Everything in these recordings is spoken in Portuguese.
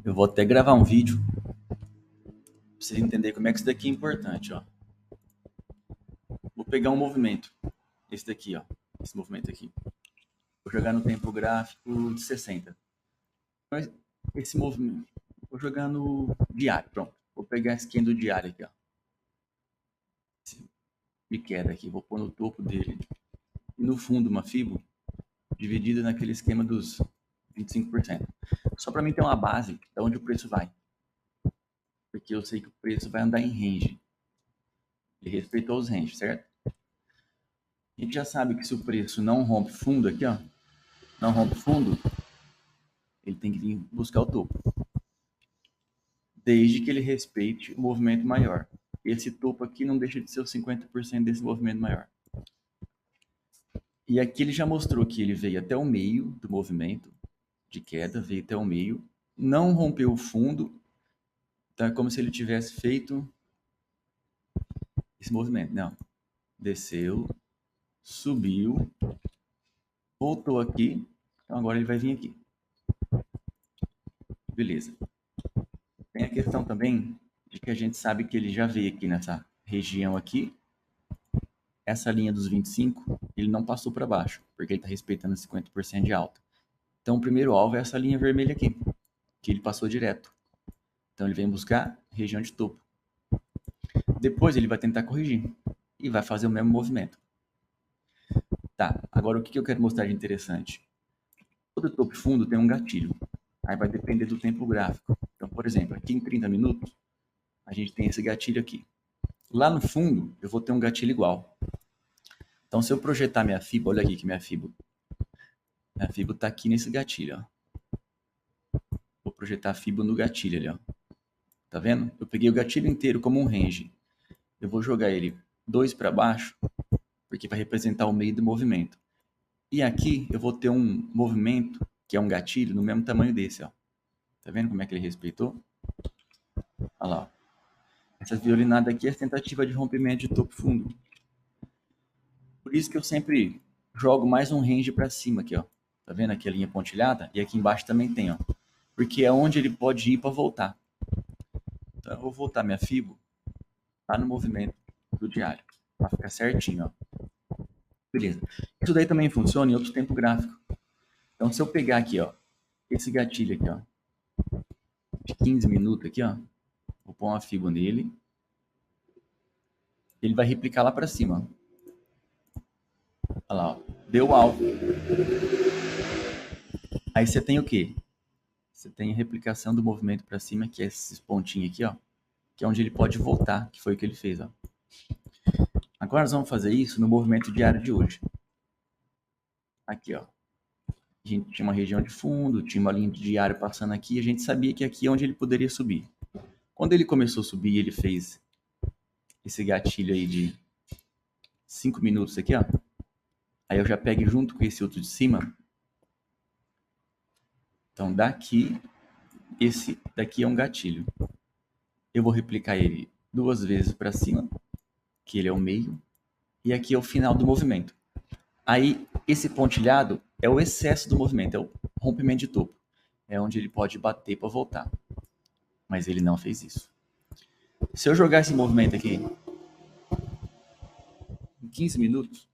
Eu vou até gravar um vídeo pra vocês entenderem como é que isso daqui é importante, ó. Vou pegar um movimento, esse daqui, ó, esse movimento aqui. Vou jogar no tempo gráfico de 60. Mas esse movimento, vou jogar no diário, pronto. Vou pegar esse esquema do diário aqui, ó. De queda aqui, vou pôr no topo dele. E no fundo uma fibo dividida naquele esquema dos 25%. Só para mim ter uma base de onde o preço vai. Porque eu sei que o preço vai andar em range. Ele respeitou os ranges, certo? A gente já sabe que se o preço não rompe fundo aqui, ó, não rompe fundo, ele tem que vir buscar o topo. Desde que ele respeite o movimento maior. Esse topo aqui não deixa de ser os 50% desse movimento maior. E aqui ele já mostrou que ele veio até o meio do movimento de queda, veio até o meio, não rompeu o fundo, então é como se ele tivesse feito esse movimento, não. Desceu, subiu, voltou aqui, então agora ele vai vir aqui. Beleza. Tem a questão também de que a gente sabe que ele já veio aqui nessa região aqui. Essa linha dos 25, ele não passou para baixo, porque ele está respeitando 50% de alta. Então o primeiro alvo é essa linha vermelha aqui, que ele passou direto. Então ele vem buscar região de topo. Depois ele vai tentar corrigir e vai fazer o mesmo movimento. Tá, agora o que eu quero mostrar de interessante? Todo topo e fundo tem um gatilho. Aí vai depender do tempo gráfico. Então, por exemplo, aqui em 30 minutos, a gente tem esse gatilho aqui. Lá no fundo, eu vou ter um gatilho igual. Então, se eu projetar minha FIBO, olha aqui que minha FIBO está aqui nesse gatilho, ó. Vou projetar a FIBO no gatilho ali, ó. Tá vendo? Eu peguei o gatilho inteiro como um range. Eu vou jogar ele 2 para baixo, porque vai representar o meio do movimento. E aqui eu vou ter um movimento, que é um gatilho, no mesmo tamanho desse, ó. Tá vendo como é que ele respeitou? Olha lá, ó. Essa violinada aqui é a tentativa de rompimento de topo fundo. Por isso que eu sempre jogo mais um range para cima aqui, ó. Tá vendo aqui a linha pontilhada? E aqui embaixo também tem, ó. Porque é onde ele pode ir para voltar. Então eu vou voltar minha FIBO lá no movimento do diário, para ficar certinho, ó. Beleza. Isso daí também funciona em outros tempos gráficos. Então se eu pegar aqui, ó, esse gatilho aqui, ó, de 15 minutos aqui, ó, vou pôr uma FIBO nele. Ele vai replicar lá para cima, ó. Olha lá, ó. Deu alvo. Aí você tem o quê? Você tem a replicação do movimento para cima, que é esses pontinhos aqui, ó, que é onde ele pode voltar, que foi o que ele fez, ó. Agora nós vamos fazer isso no movimento diário de hoje. Aqui, ó. A gente tinha uma região de fundo, tinha uma linha de diário passando aqui, a gente sabia que aqui é onde ele poderia subir. Quando ele começou a subir, ele fez esse gatilho aí de 5 minutos aqui, ó. Aí eu já pego junto com esse outro de cima. Então daqui, esse daqui é um gatilho. Eu vou replicar ele 2 vezes para cima, que ele é o meio, e aqui é o final do movimento. Aí esse pontilhado é o excesso do movimento, é o rompimento de topo. É onde ele pode bater para voltar. Mas ele não fez isso. Se eu jogar esse movimento aqui em 15 minutos,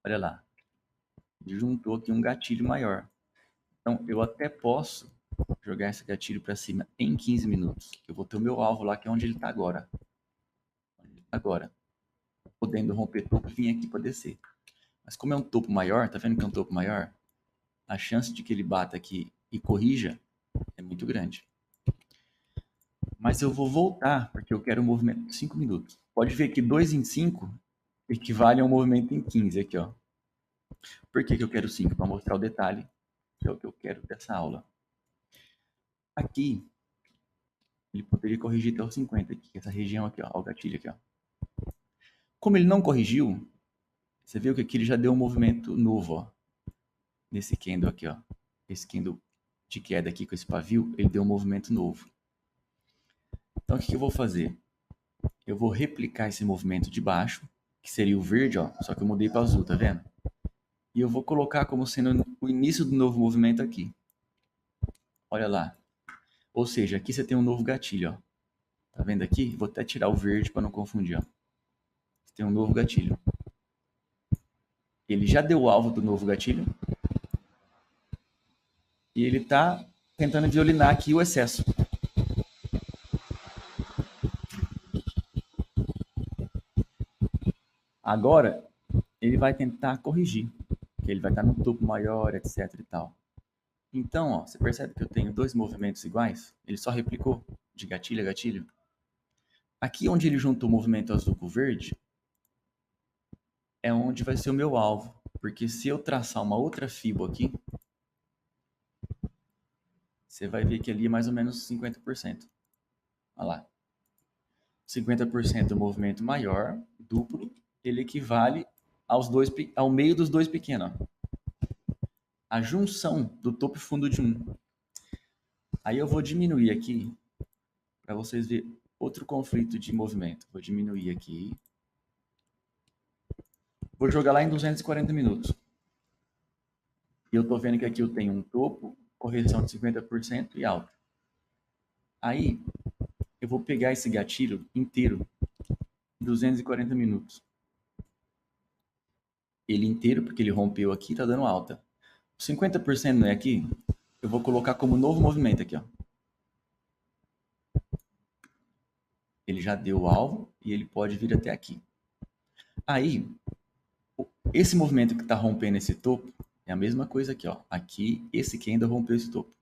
olha lá, ele juntou aqui um gatilho maior. Então eu até posso jogar esse gatilho para cima em 15 minutos. Eu vou ter o meu alvo lá, que é onde ele está agora. Podendo romper topo e vir aqui para descer. Mas como é um topo maior, tá vendo que é um topo maior? A chance de que ele bata aqui e corrija é muito grande. Mas eu vou voltar, porque eu quero um movimento de 5 minutos. Pode ver que 2 em 5 equivale a um movimento em 15 aqui, ó. Por que eu quero 5? Para mostrar o detalhe, que é o que eu quero dessa aula. Aqui, ele poderia corrigir até os 50 aqui, essa região aqui, ó, o gatilho aqui, ó. Como ele não corrigiu, você viu que aqui ele já deu um movimento novo, ó. Nesse candle aqui, ó. Esse candle de queda aqui com esse pavio, ele deu um movimento novo. Então, o que eu vou fazer? Eu vou replicar esse movimento de baixo, que seria o verde, ó, só que eu mudei para azul, tá vendo? E eu vou colocar como sendo o início do novo movimento aqui. Olha lá. Ou seja, aqui você tem um novo gatilho, ó. Tá vendo aqui? Vou até tirar o verde para não confundir, ó. Você tem um novo gatilho. Ele já deu o alvo do novo gatilho. E ele está tentando violinar aqui o excesso. Agora, ele vai tentar corrigir. Que ele vai estar no topo maior, etc e tal. Então, ó, você percebe que eu tenho dois movimentos iguais? Ele só replicou de gatilho a gatilho. Aqui onde ele juntou o movimento azul com o verde, é onde vai ser o meu alvo. Porque se eu traçar uma outra fibra aqui, você vai ver que ali é mais ou menos 50%. Olha lá. 50% do movimento maior, duplo, ele equivale ao meio dos dois pequenos. A junção do topo e fundo de um. Aí eu vou diminuir aqui, para vocês verem outro conflito de movimento. Vou diminuir aqui. Vou jogar lá em 240 minutos. E eu estou vendo que aqui eu tenho um topo, correção de 50% e alta. Aí, eu vou pegar esse gatilho inteiro, 240 minutos. Ele inteiro, porque ele rompeu aqui, está dando alta. 50% não é aqui? Eu vou colocar como novo movimento aqui, ó. Ele já deu o alvo e ele pode vir até aqui. Aí, esse movimento que está rompendo esse topo é a mesma coisa aqui, ó. Aqui, esse candle rompeu esse topo.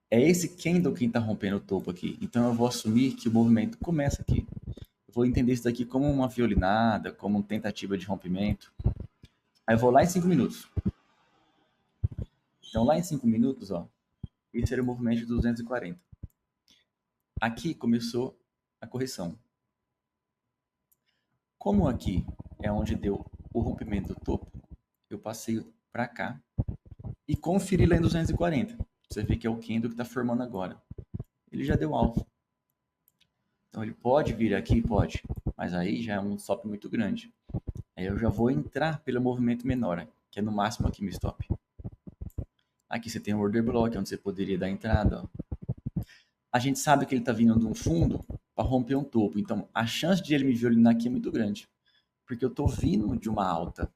É esse candle quem está rompendo o topo aqui. Então, eu vou assumir que o movimento começa aqui. Eu vou entender isso daqui como uma violinada, como uma tentativa de rompimento. Aí eu vou lá em 5 minutos. Então, lá em 5 minutos, ó, esse era o movimento de 240. Aqui começou a correção. Como aqui é onde deu o rompimento do topo, eu passei para cá e conferi lá em 240. Você vê que é o candle que está formando agora. Ele já deu alvo. Então ele pode vir aqui? Pode. Mas aí já é um stop muito grande. Aí eu já vou entrar pelo movimento menor, que é no máximo aqui meu stop. Aqui você tem o order block, onde você poderia dar entrada. Ó. A gente sabe que ele está vindo de um fundo para romper um topo. Então a chance de ele me violinar aqui é muito grande. Porque eu estou vindo de uma alta.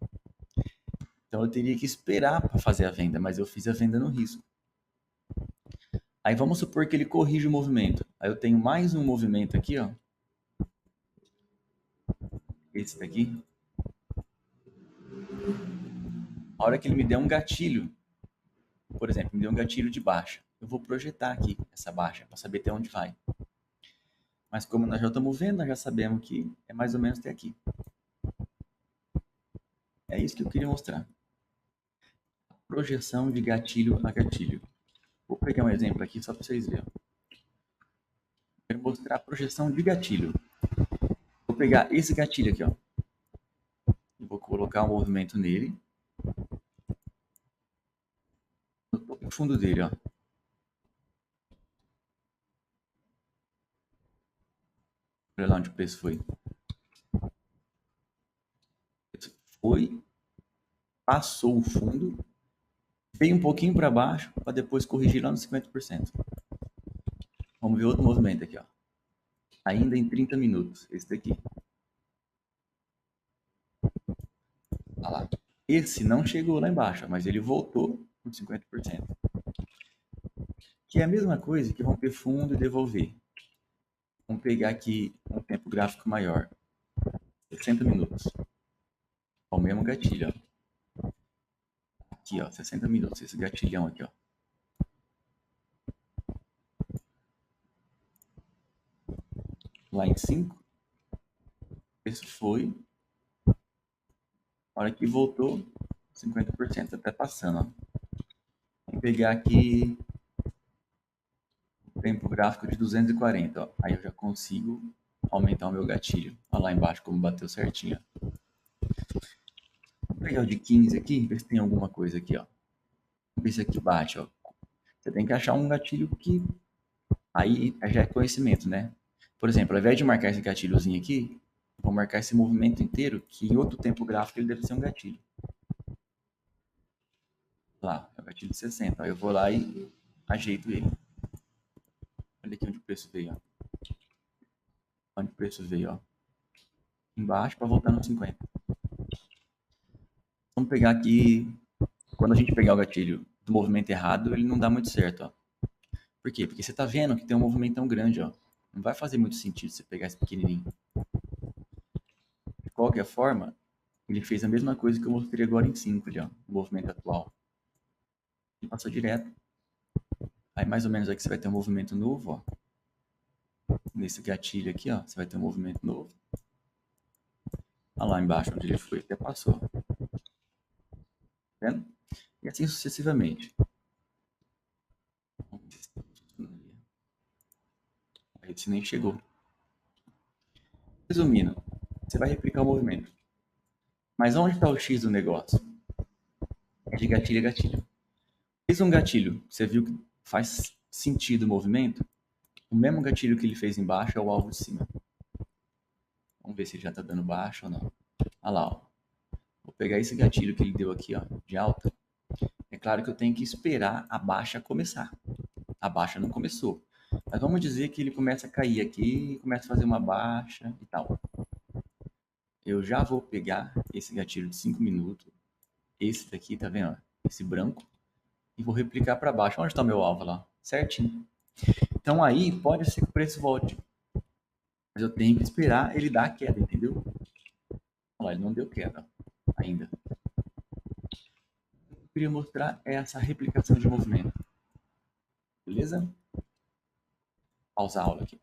Então eu teria que esperar para fazer a venda, mas eu fiz a venda no risco. Aí vamos supor que ele corrige o movimento. Aí eu tenho mais um movimento aqui, ó. Esse daqui. A hora que ele me der um gatilho, por exemplo, me deu um gatilho de baixa, eu vou projetar aqui essa baixa para saber até onde vai. Mas como nós já estamos vendo, nós já sabemos que é mais ou menos até aqui. É isso que eu queria mostrar. Projeção de gatilho a gatilho. Vou pegar um exemplo aqui só para vocês verem. Quero mostrar a projeção de gatilho. Vou pegar esse gatilho aqui, ó. E vou colocar um movimento nele. No fundo dele, ó. Olha lá onde o preço foi. Foi, passou o fundo, veio um pouquinho para baixo, para depois corrigir lá nos 50%. Vamos ver outro movimento aqui, ó. Ainda em 30 minutos, esse daqui. Olha lá. Esse não chegou lá embaixo, mas ele voltou com 50%. Que é a mesma coisa que romper fundo e devolver. Vamos pegar aqui um tempo gráfico maior. 60 minutos. Ó, o mesmo gatilho, ó. Aqui, ó, 60 minutos, esse gatilhão aqui, ó. Lá em 5. Esse foi. A hora que voltou, 50%, até passando, ó. Vou pegar aqui o tempo gráfico de 240, ó. Aí eu já consigo aumentar o meu gatilho. Olha lá embaixo como bateu certinho, ó. Vou pegar o de 15 aqui, ver se tem alguma coisa aqui, ó. Ver se aqui bate, ó. Você tem que achar um gatilho que aí já é conhecimento, né? Por exemplo, ao invés de marcar esse gatilhozinho aqui, eu vou marcar esse movimento inteiro, que em outro tempo gráfico ele deve ser um gatilho. Lá, é o gatilho de 60. Aí eu vou lá e ajeito ele. preço veio, ó. Onde o preço veio, ó. Embaixo para voltar no 50. Vamos pegar aqui, quando a gente pegar o gatilho do movimento errado, ele não dá muito certo, ó. Por quê? Porque você tá vendo que tem um movimento tão grande, ó. Não vai fazer muito sentido você pegar esse pequenininho. De qualquer forma, ele fez a mesma coisa que eu mostrei agora em 5, ali, ó, o movimento atual. Ele passou direto. Aí mais ou menos aqui você vai ter um movimento novo, ó. Nesse gatilho aqui, ó, você vai ter um movimento novo. Olha lá embaixo onde ele foi, até passou. Tá vendo? E assim sucessivamente. Esse nem chegou. Resumindo, você vai replicar o movimento. Mas onde está o X do negócio? É de gatilho a gatilho. Fez um gatilho, você viu que faz sentido o movimento? O mesmo gatilho que ele fez embaixo é o alvo de cima. Vamos ver se ele já está dando baixo ou não. Olha lá, ó. Vou pegar esse gatilho que ele deu aqui, ó, de alta. É claro que eu tenho que esperar a baixa começar. A baixa não começou. Mas vamos dizer que ele começa a cair aqui, começa a fazer uma baixa e tal. Eu já vou pegar esse gatilho de 5 minutos. Esse daqui, tá vendo? Esse branco. E vou replicar para baixo. Onde está o meu alvo lá? Certinho. Então aí pode ser que o preço volte. Mas eu tenho que esperar ele dar a queda, entendeu? Olha lá, ele não deu queda ainda. O que eu queria mostrar é essa replicação de movimento. Beleza? Pausar a aula aqui.